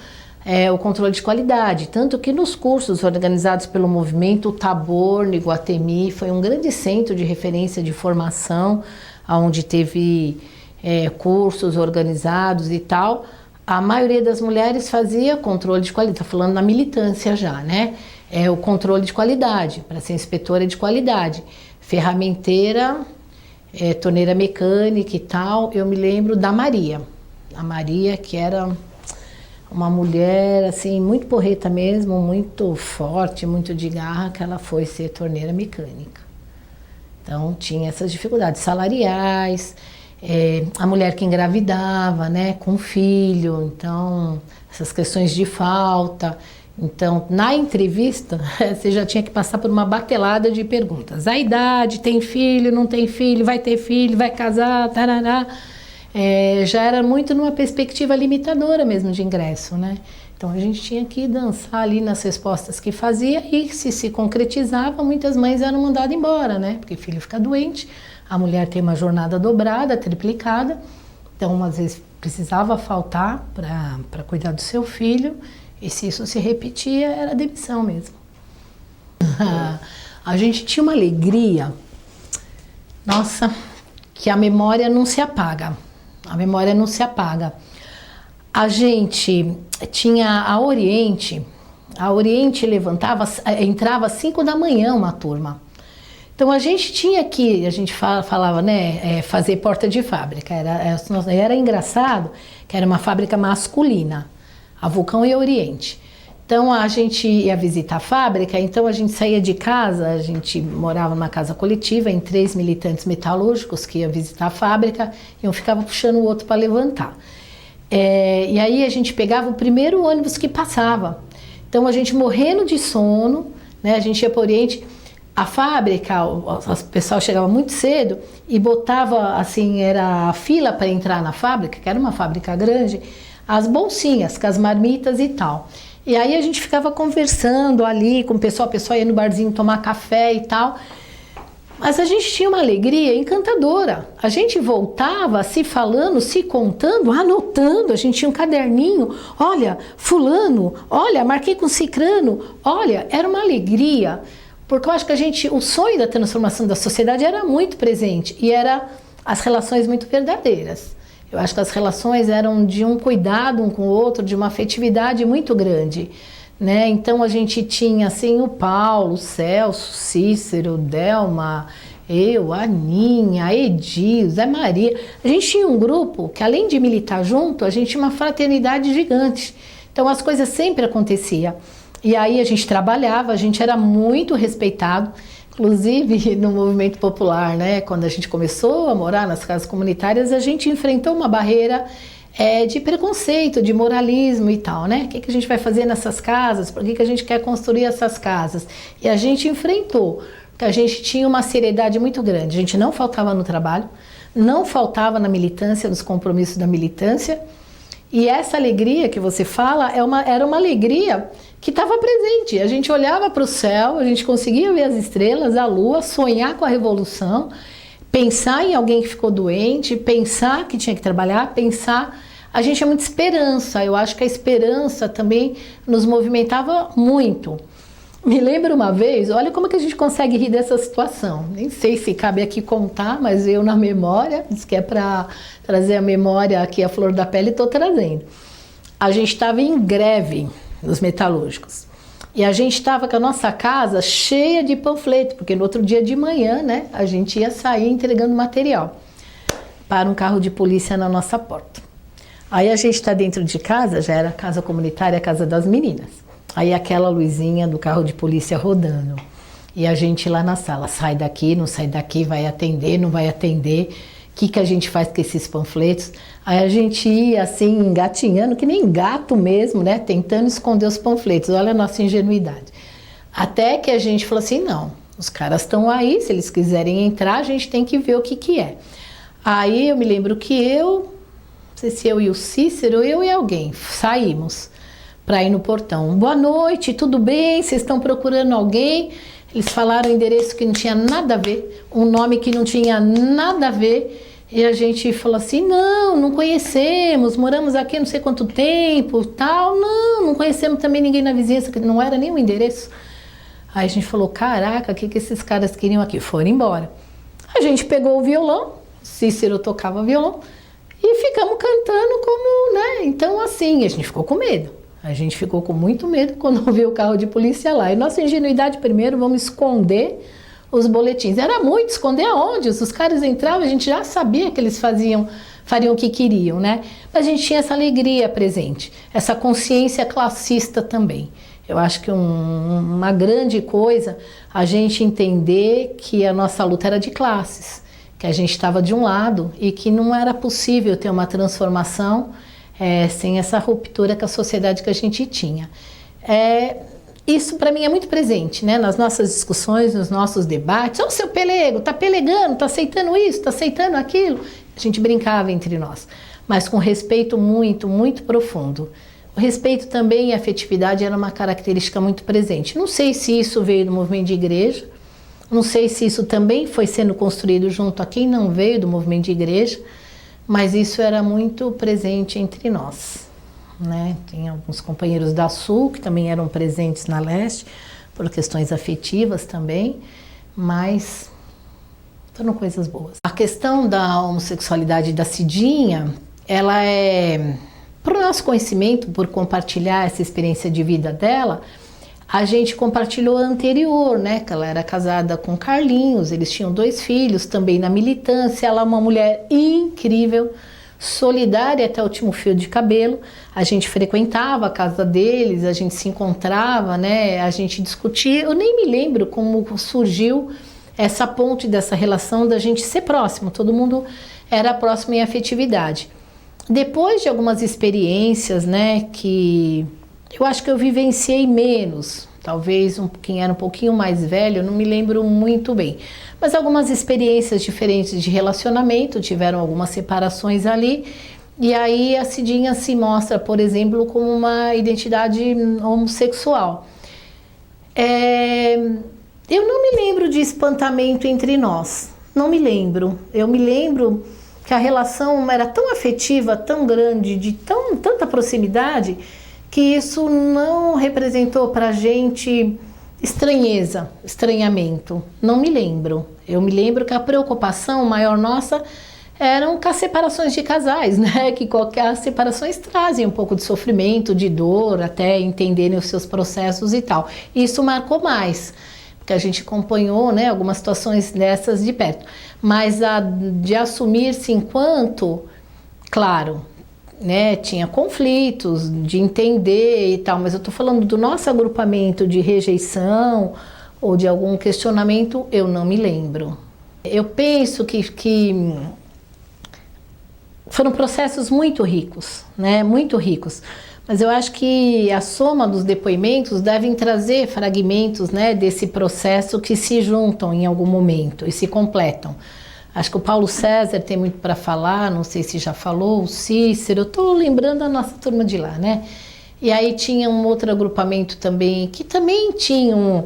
o controle de qualidade. Tanto que nos cursos organizados pelo movimento, o Tabor, no Iguatemi, foi um grande centro de referência de formação, onde teve cursos organizados e tal. A maioria das mulheres fazia controle de qualidade, estou falando na militância já, né? O controle de qualidade, para ser inspetora de qualidade. Ferramenteira, torneira mecânica e tal. Eu me lembro da Maria. A Maria, que era uma mulher assim, muito porreta mesmo, muito forte, muito de garra, que ela foi ser torneira mecânica. Então tinha essas dificuldades salariais, a mulher que engravidava, né, com filho, então essas questões de falta. Então, na entrevista, você já tinha que passar por uma batelada de perguntas. A idade, tem filho, não tem filho, vai ter filho, vai casar, tarará. Já era muito numa perspectiva limitadora mesmo de ingresso, né? Então, a gente tinha que dançar ali nas respostas que fazia e se concretizava, muitas mães eram mandadas embora, né? Porque o filho fica doente, a mulher tem uma jornada dobrada, triplicada. Então, às vezes, precisava faltar para cuidar do seu filho. E se isso se repetia, era demissão mesmo. A gente tinha uma alegria, nossa, que a memória não se apaga. A memória não se apaga. A gente tinha a Oriente entrava às 5 da manhã uma turma. Então a gente tinha que, a gente falava, né, fazer porta de fábrica. Era engraçado que era uma fábrica masculina. A Vulcão e a Oriente. Então a gente ia visitar a fábrica, então a gente saía de casa, a gente morava numa casa coletiva em 3 militantes metalúrgicos que iam visitar a fábrica e um ficava puxando o outro para levantar. E aí a gente pegava o primeiro ônibus que passava. Então a gente morrendo de sono, né, a gente ia para o Oriente. A fábrica, o pessoal chegava muito cedo e botava, assim, era a fila para entrar na fábrica, que era uma fábrica grande, as bolsinhas com as marmitas e tal. E aí a gente ficava conversando ali com o pessoal ia no barzinho tomar café e tal. Mas a gente tinha uma alegria encantadora. A gente voltava se falando, se contando, anotando. A gente tinha um caderninho. Olha, fulano, olha, marquei com cicrano. Olha, era uma alegria. Porque eu acho que o sonho da transformação da sociedade era muito presente. E era as relações muito verdadeiras. Eu acho que as relações eram de um cuidado um com o outro, de uma afetividade muito grande, né? Então a gente tinha assim o Paulo, o Celso, o Cícero, Delma, eu, a Aninha, a Edi, o Zé Maria. A gente tinha um grupo que, além de militar junto, a gente tinha uma fraternidade gigante. Então as coisas sempre aconteciam. E aí a gente trabalhava, a gente era muito respeitado. Inclusive no movimento popular, né, quando a gente começou a morar nas casas comunitárias, a gente enfrentou uma barreira de preconceito, de moralismo e tal, né? O que a gente vai fazer nessas casas? Por que a gente quer construir essas casas? E a gente enfrentou, porque a gente tinha uma seriedade muito grande. A gente não faltava no trabalho, não faltava na militância, nos compromissos da militância. E essa alegria que você fala era uma alegria que estava presente. A gente olhava para o céu, a gente conseguia ver as estrelas, a lua, sonhar com a revolução, pensar em alguém que ficou doente, pensar que tinha que trabalhar, pensar... A gente é muita esperança, eu acho que a esperança também nos movimentava muito. Me lembro uma vez, olha como que a gente consegue rir dessa situação. Nem sei se cabe aqui contar, mas eu na memória, diz que é para trazer a memória aqui, a flor da pele, estou trazendo. A gente estava em greve nos metalúrgicos. E a gente estava com a nossa casa cheia de panfleto, porque no outro dia de manhã, né, a gente ia sair entregando material para um carro de polícia na nossa porta. Aí a gente está dentro de casa, já era a casa comunitária, a casa das meninas. Aí aquela luzinha do carro de polícia rodando. E a gente lá na sala, sai daqui, não sai daqui, vai atender, não vai atender. O que a gente faz com esses panfletos? Aí a gente ia assim, engatinhando, que nem gato mesmo, né? Tentando esconder os panfletos. Olha a nossa ingenuidade. Até que a gente falou assim, não, os caras estão aí, se eles quiserem entrar, a gente tem que ver o que é. Aí eu me lembro que não sei se eu e o Cícero, eu e alguém, saímos para ir no portão. Boa noite, tudo bem? Vocês estão procurando alguém? Eles falaram um endereço que não tinha nada a ver, um nome que não tinha nada a ver. E a gente falou assim, não conhecemos, moramos aqui não sei quanto tempo, tal. Não conhecemos também ninguém na vizinhança, que não era nem o endereço. Aí a gente falou, caraca, o que esses caras queriam aqui? Foram embora. A gente pegou o violão, Cícero tocava violão, e ficamos cantando como, né? Então assim, a gente ficou com medo. A gente ficou com muito medo quando viu o carro de polícia lá. E nossa ingenuidade primeiro, vamos esconder os boletins. Era muito, esconder aonde? Os caras entravam, a gente já sabia que eles fariam o que queriam, né? Mas a gente tinha essa alegria presente, essa consciência classista também. Eu acho que uma grande coisa a gente entender que a nossa luta era de classes, que a gente estava de um lado e que não era possível ter uma transformação sem essa ruptura com a sociedade que a gente tinha. Isso para mim é muito presente, né? Nas nossas discussões, nos nossos debates. Ô, seu pelego, tá pelegando, tá aceitando isso, tá aceitando aquilo. A gente brincava entre nós, mas com respeito muito, muito profundo. O respeito também e a afetividade era uma característica muito presente. Não sei se isso veio do movimento de igreja, não sei se isso também foi sendo construído junto a quem não veio do movimento de igreja, mas isso era muito presente entre nós, né? Tem alguns companheiros da Sul que também eram presentes na Leste, por questões afetivas também, mas foram coisas boas. A questão da homossexualidade da Cidinha, ela por nosso conhecimento, por compartilhar essa experiência de vida dela, a gente compartilhou a anterior, né? Que ela era casada com Carlinhos, eles tinham 2 filhos, também na militância. Ela é uma mulher incrível, solidária até o último fio de cabelo. A gente frequentava a casa deles, a gente se encontrava, né? A gente discutia. Eu nem me lembro como surgiu essa ponte dessa relação da gente ser próximo. Todo mundo era próximo em afetividade. Depois de algumas experiências, né? Que eu acho que eu vivenciei menos, talvez quem era um pouquinho mais velho, eu não me lembro muito bem. Mas algumas experiências diferentes de relacionamento, tiveram algumas separações ali, e aí a Cidinha se mostra, por exemplo, como uma identidade homossexual. Eu não me lembro de espantamento entre nós, não me lembro. Eu me lembro que a relação era tão afetiva, tão grande, de tanta proximidade, que isso não representou pra gente estranheza, estranhamento. Não me lembro. Eu me lembro que a preocupação maior nossa eram com as separações de casais, né? Que as separações trazem um pouco de sofrimento, de dor, até entenderem os seus processos e tal. Isso marcou mais, porque a gente acompanhou, né, algumas situações dessas de perto. Mas de assumir-se enquanto, claro, né, tinha conflitos, de entender e tal, mas eu tô falando do nosso agrupamento de rejeição ou de algum questionamento, eu não me lembro. Eu penso que foram processos muito ricos, né, muito ricos, mas eu acho que a soma dos depoimentos devem trazer fragmentos, né, desse processo que se juntam em algum momento e se completam. Acho que o Paulo César tem muito para falar, não sei se já falou, o Cícero, eu estou lembrando a nossa turma de lá, né? E aí tinha um outro agrupamento também, que também tinham,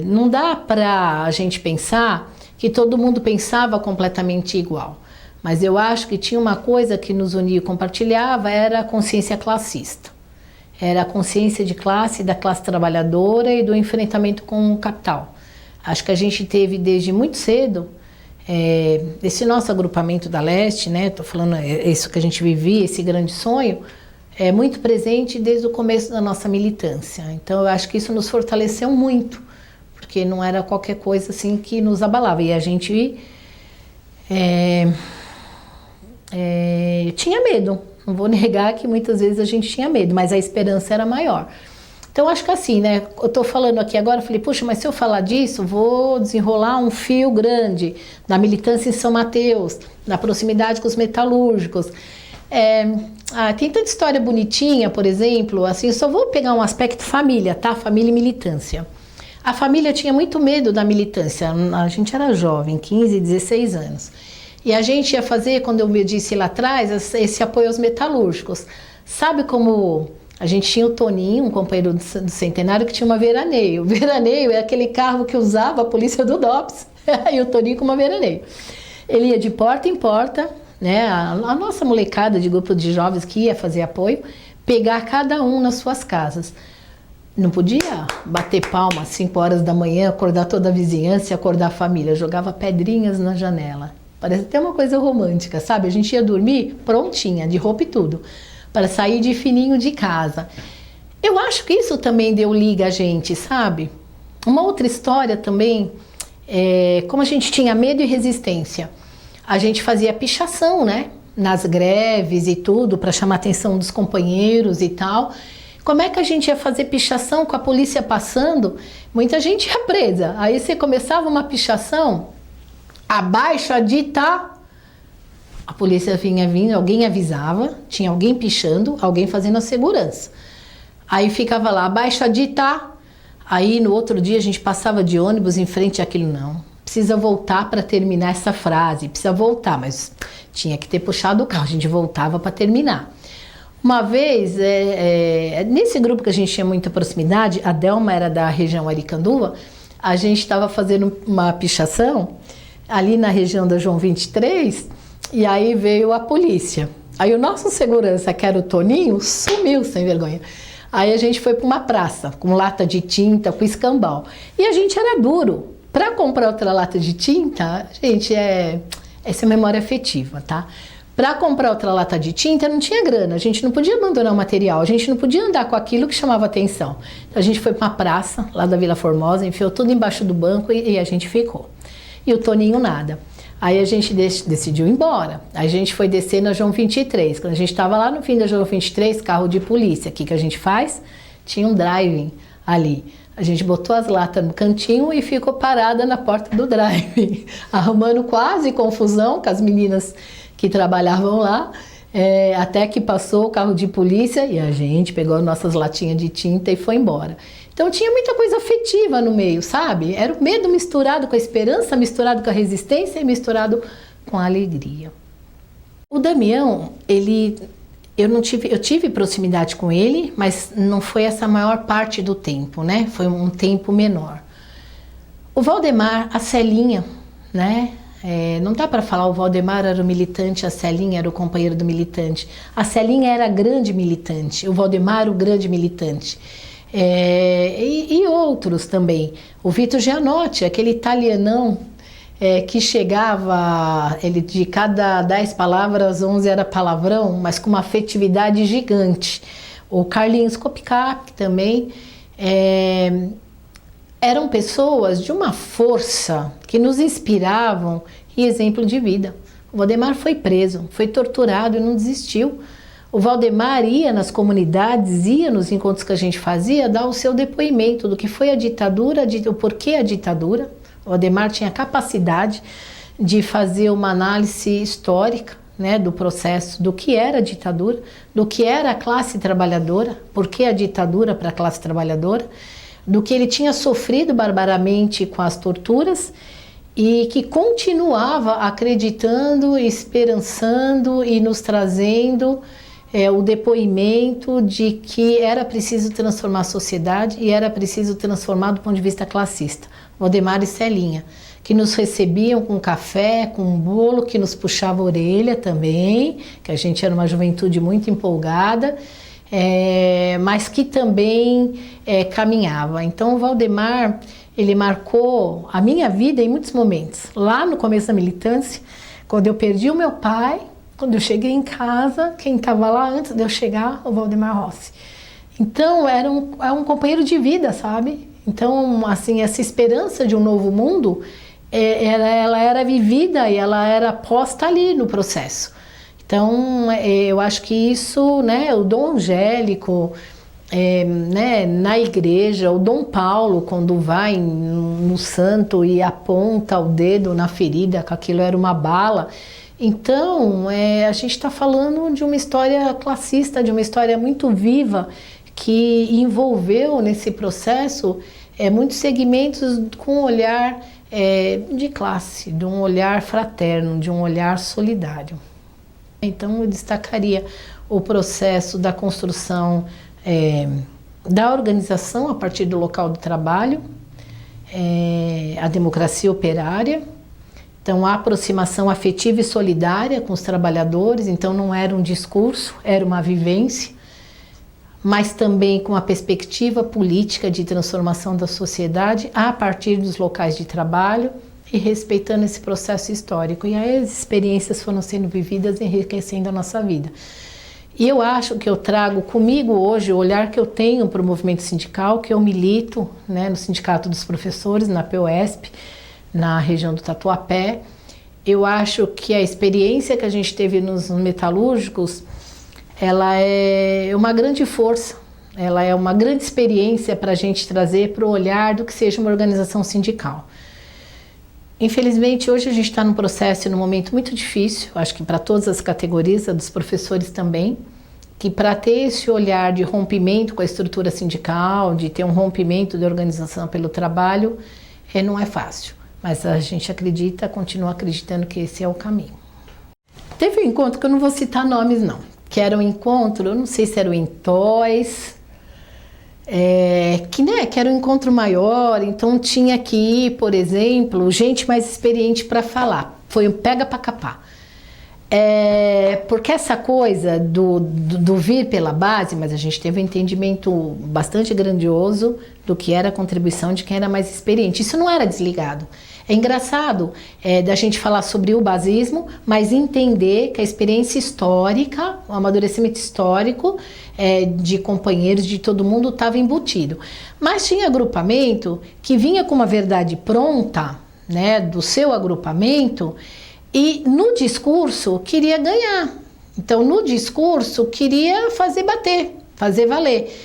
não dá para a gente pensar que todo mundo pensava completamente igual. Mas eu acho que tinha uma coisa que nos unia e compartilhava, era a consciência classista. Era a consciência de classe, da classe trabalhadora e do enfrentamento com o capital. Acho que a gente teve desde muito cedo, esse nosso agrupamento da Leste, né? Estou falando isso que a gente vivia, esse grande sonho, é muito presente desde o começo da nossa militância. Então eu acho que isso nos fortaleceu muito, porque não era qualquer coisa assim que nos abalava. E a gente tinha medo, não vou negar que muitas vezes a gente tinha medo, mas a esperança era maior. Então acho que assim, né, eu tô falando aqui agora, falei, puxa, mas se eu falar disso, vou desenrolar um fio grande na militância em São Mateus, na proximidade com os metalúrgicos. Tem tanta história bonitinha, por exemplo, assim, eu só vou pegar um aspecto família, tá? Família e militância. A família tinha muito medo da militância, a gente era jovem, 15, 16 anos. E a gente ia fazer, quando eu disse lá atrás, esse apoio aos metalúrgicos. Sabe como a gente tinha o Toninho, um companheiro do Centenário, que tinha uma veraneio. O veraneio é aquele carro que usava a polícia do DOPS, e o Toninho com uma veraneio. Ele ia de porta em porta, né, a nossa molecada de grupo de jovens que ia fazer apoio, pegar cada um nas suas casas. Não podia bater palma às 5 horas da manhã, acordar toda a vizinhança e acordar a família. Jogava pedrinhas na janela. Parece até uma coisa romântica, sabe? A gente ia dormir prontinha, de roupa e tudo, para sair de fininho de casa. Eu acho que isso também deu liga a gente, sabe? Uma outra história também, como a gente tinha medo e resistência, a gente fazia pichação, né? Nas greves e tudo, para chamar a atenção dos companheiros e tal. Como é que a gente ia fazer pichação com a polícia passando? Muita gente ia presa. Aí você começava uma pichação, abaixo a dita, a polícia vinha vindo, alguém avisava, tinha alguém pichando, alguém fazendo a segurança. Aí ficava lá, abaixo a dita, aí no outro dia a gente passava de ônibus em frente àquilo, não. Precisa voltar para terminar essa frase, precisa voltar, mas tinha que ter puxado o carro, a gente voltava para terminar. Uma vez, nesse grupo que a gente tinha muita proximidade, a Delma era da região Aricanduva, a gente estava fazendo uma pichação ali na região da João 23, e aí veio a polícia. Aí o nosso segurança, que era o Toninho, sumiu sem vergonha. Aí a gente foi para uma praça, com lata de tinta, com escambau. E a gente era duro. Para comprar outra lata de tinta, gente, essa é memória afetiva, tá? Para comprar outra lata de tinta não tinha grana, a gente não podia abandonar o material, a gente não podia andar com aquilo que chamava atenção. Então a gente foi para uma praça, lá da Vila Formosa, enfiou tudo embaixo do banco e a gente ficou. E o Toninho nada. Aí a gente decidiu ir embora. A gente foi descer na João 23. Quando a gente estava lá no fim da João 23, carro de polícia, o que a gente faz? Tinha um driving ali. A gente botou as latas no cantinho e ficou parada na porta do driving, arrumando quase confusão com as meninas que trabalhavam lá, até que passou o carro de polícia e a gente pegou nossas latinhas de tinta e foi embora. Então tinha muita coisa afetiva no meio, sabe? Era o medo misturado com a esperança, misturado com a resistência e misturado com a alegria. O Damião, eu tive proximidade com ele, mas não foi essa maior parte do tempo, né? Foi um tempo menor. O Valdemar, a Celinha, né? Não dá para falar o Valdemar era o militante, a Celinha era o companheiro do militante. A Celinha era a grande militante, o Valdemar o grande militante. E outros também. O Vitor Gianotti, aquele italianão que chegava, ele de cada 10 palavras, 11 era palavrão, mas com uma afetividade gigante. O Carlinhos Copicap também. Eram pessoas de uma força que nos inspiravam e exemplo de vida. O Valdemar foi preso, foi torturado e não desistiu. O Valdemar ia nas comunidades, ia nos encontros que a gente fazia, dar o seu depoimento do que foi a ditadura, o porquê a ditadura. O Valdemar tinha capacidade de fazer uma análise histórica, né, do processo, do que era a ditadura, do que era a classe trabalhadora, por que a ditadura para a classe trabalhadora, do que ele tinha sofrido barbaramente com as torturas e que continuava acreditando, esperançando e nos trazendo o depoimento de que era preciso transformar a sociedade e era preciso transformar do ponto de vista classista. Valdemar e Celinha, que nos recebiam com café, com um bolo, que nos puxava a orelha também, que a gente era uma juventude muito empolgada, mas que também caminhava. Então o Valdemar, ele marcou a minha vida em muitos momentos. Lá no começo da militância, quando eu perdi o meu pai, quando eu cheguei em casa, quem estava lá antes de eu chegar, o Valdemar Rossi. Então era um companheiro de vida, sabe? Então, assim, essa esperança de um novo mundo, ela era vivida e ela era posta ali no processo. Então, eu acho que isso, né, o dom angélico, né, na igreja, o Dom Paulo, quando vai no santo e aponta o dedo na ferida, que aquilo era uma bala. Então, a gente está falando de uma história classista, de uma história muito viva, que envolveu nesse processo muitos segmentos com um olhar de classe, de um olhar fraterno, de um olhar solidário. Então eu destacaria o processo da construção da organização a partir do local do trabalho, a democracia operária, então a aproximação afetiva e solidária com os trabalhadores, então não era um discurso, era uma vivência, mas também com a perspectiva política de transformação da sociedade a partir dos locais de trabalho e respeitando esse processo histórico. E aí as experiências foram sendo vividas, enriquecendo a nossa vida. E eu acho que eu trago comigo hoje o olhar que eu tenho para o movimento sindical, que eu milito, né, no Sindicato dos Professores, na POSP, na região do Tatuapé. Eu acho que a experiência que a gente teve nos metalúrgicos, ela é uma grande força, ela é uma grande experiência para a gente trazer para o olhar do que seja uma organização sindical. Infelizmente, hoje a gente está num processo e num momento muito difícil, acho que para todas as categorias, dos professores também, que para ter esse olhar de rompimento com a estrutura sindical, de ter um rompimento de organização pelo trabalho, não é fácil. Mas a gente acredita, continua acreditando que esse é o caminho. Teve um encontro, que eu não vou citar nomes não, que era um encontro, eu não sei se era o Intois, que era um encontro maior, então tinha que ir, por exemplo, gente mais experiente para falar. Foi um pega para capar. Porque essa coisa do vir pela base, mas a gente teve um entendimento bastante grandioso do que era a contribuição de quem era mais experiente. Isso não era desligado. É engraçado da gente falar sobre o basismo, mas entender que a experiência histórica, o amadurecimento histórico de companheiros, de todo mundo, estava embutido. Mas tinha agrupamento que vinha com uma verdade pronta, né, do seu agrupamento, e no discurso queria ganhar. Então, no discurso queria fazer bater, fazer valer.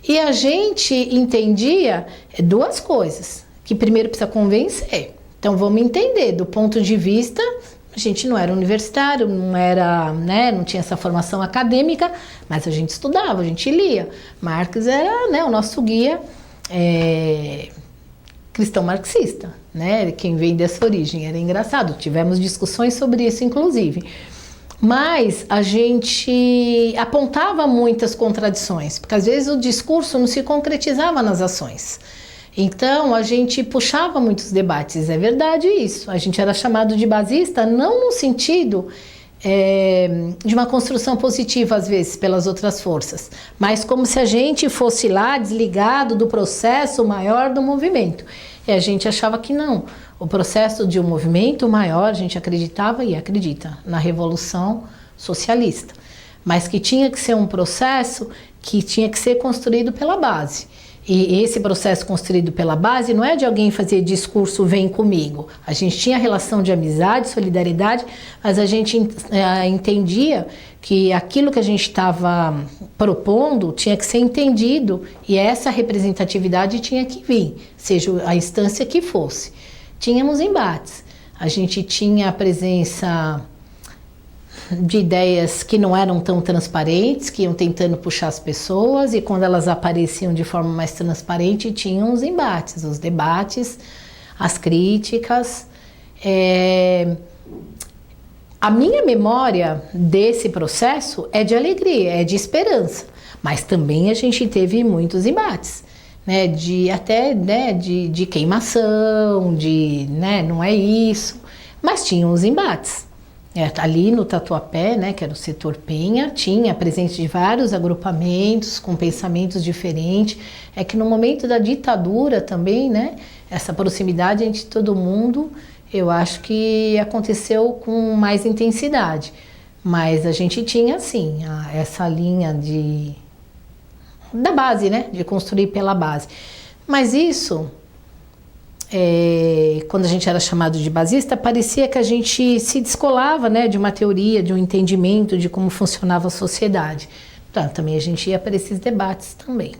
E a gente entendia duas coisas, que primeiro precisa convencer. Então, vamos entender, do ponto de vista, a gente não era universitário, não era, né, não tinha essa formação acadêmica, mas a gente estudava, a gente lia. Marx era, né, o nosso guia cristão marxista, né, quem vem dessa origem. Era engraçado, tivemos discussões sobre isso, inclusive. Mas a gente apontava muitas contradições, porque às vezes o discurso não se concretizava nas ações. Então, a gente puxava muitos debates, é verdade isso. A gente era chamado de basista não no sentido de uma construção positiva, às vezes, pelas outras forças, mas como se a gente fosse lá desligado do processo maior do movimento. E a gente achava que não. O processo de um movimento maior, a gente acreditava e acredita na Revolução Socialista, mas que tinha que ser um processo que tinha que ser construído pela base. E esse processo construído pela base não é de alguém fazer discurso vem comigo. A gente tinha relação de amizade, solidariedade, mas a gente entendia que aquilo que a gente estava propondo tinha que ser entendido e essa representatividade tinha que vir, seja a instância que fosse. Tínhamos embates, a gente tinha a presença de ideias que não eram tão transparentes, que iam tentando puxar as pessoas, e quando elas apareciam de forma mais transparente, tinham os embates, os debates, as críticas. A minha memória desse processo é de alegria, é de esperança, mas também a gente teve muitos embates, né, de queimação, né, não é isso, mas tinha uns embates. Ali no Tatuapé, né, que era o setor Penha, tinha presença de vários agrupamentos com pensamentos diferentes. É que no momento da ditadura também, né, essa proximidade entre todo mundo, eu acho que aconteceu com mais intensidade. Mas a gente tinha, assim, essa linha da base, né, de construir pela base. Mas isso... quando a gente era chamado de basista, parecia que a gente se descolava, né, de uma teoria, de um entendimento de como funcionava a sociedade. Então, também a gente ia para esses debates também.